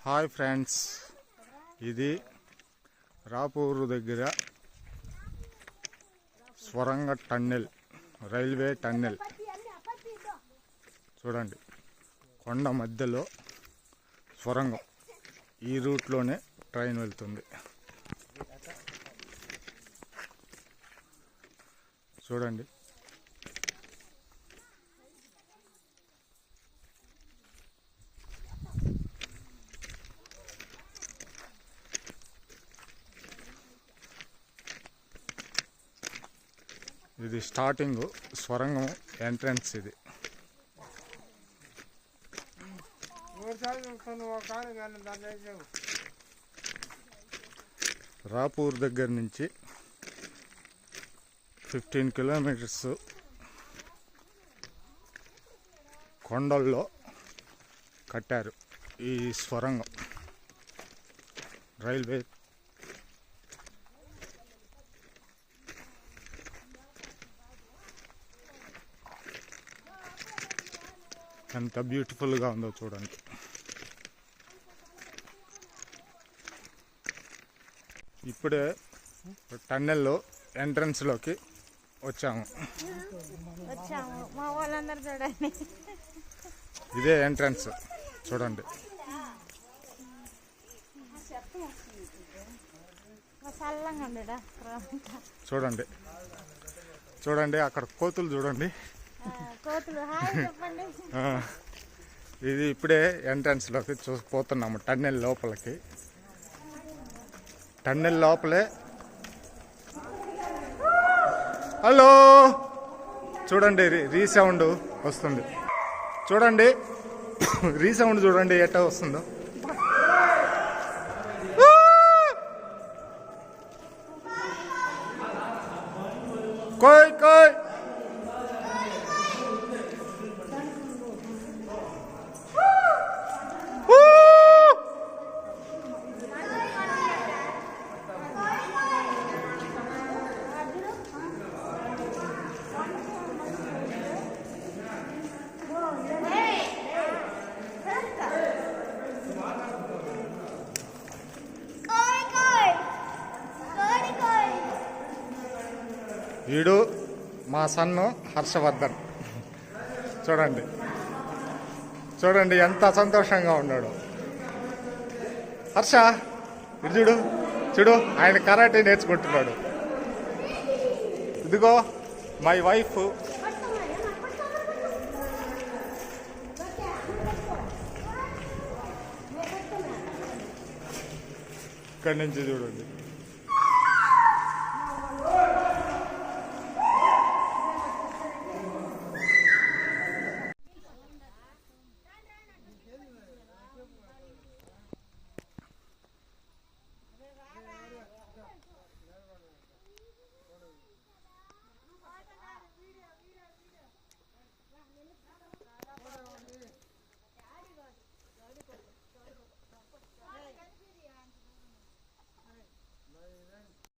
Hi friends, ఇది రాపూరు దగ్గర స్వరంగ tunnel, railway tunnel. చూడండి, కొండ మధ్యలో స్వరంగం. ఈ రూట్లోనే ట్రైన్ వెళ్తుంది. చూడండి, ఇది స్టార్టింగ్ స్వరంగం ఎంట్రన్స్. ఇది రాపూర్ దగ్గర నుంచి 15 కిలోమీటర్స్ కొండల్లో కట్టారు ఈ స్వరంగం. రైల్వే ఎంత బ్యూటిఫుల్గా ఉందో చూడండి. ఇప్పుడే టన్నెల్లో ఎంట్రన్స్లోకి వచ్చాము. మా వాళ్ళందరూ చూడండి, ఇదే ఎంట్రన్స్. చూడండి, చూడండి, చూడండి, అక్కడ కోతులు చూడండి. ఇది ఇప్పుడే ఎంట్రన్స్లోకి పోతున్నాము, టన్నెల్ లోపలికి. టన్నెల్ లోపలే హలో చూడండి, రీసౌండ్ వస్తుంది. చూడండి, రీసౌండ్ చూడండి ఎట్టా వస్తుందో. కోయ్ కోయ్. వీడు మా సన్ను హర్షవర్ధన్. చూడండి, చూడండి ఎంత సంతోషంగా ఉన్నాడు హర్ష. ఇది చూడు, చూడు, ఆయన కరాటే నేర్చుకుంటున్నాడు. ఇదిగో మై వైఫ్. ఇక్కడి నుంచి చూడండి.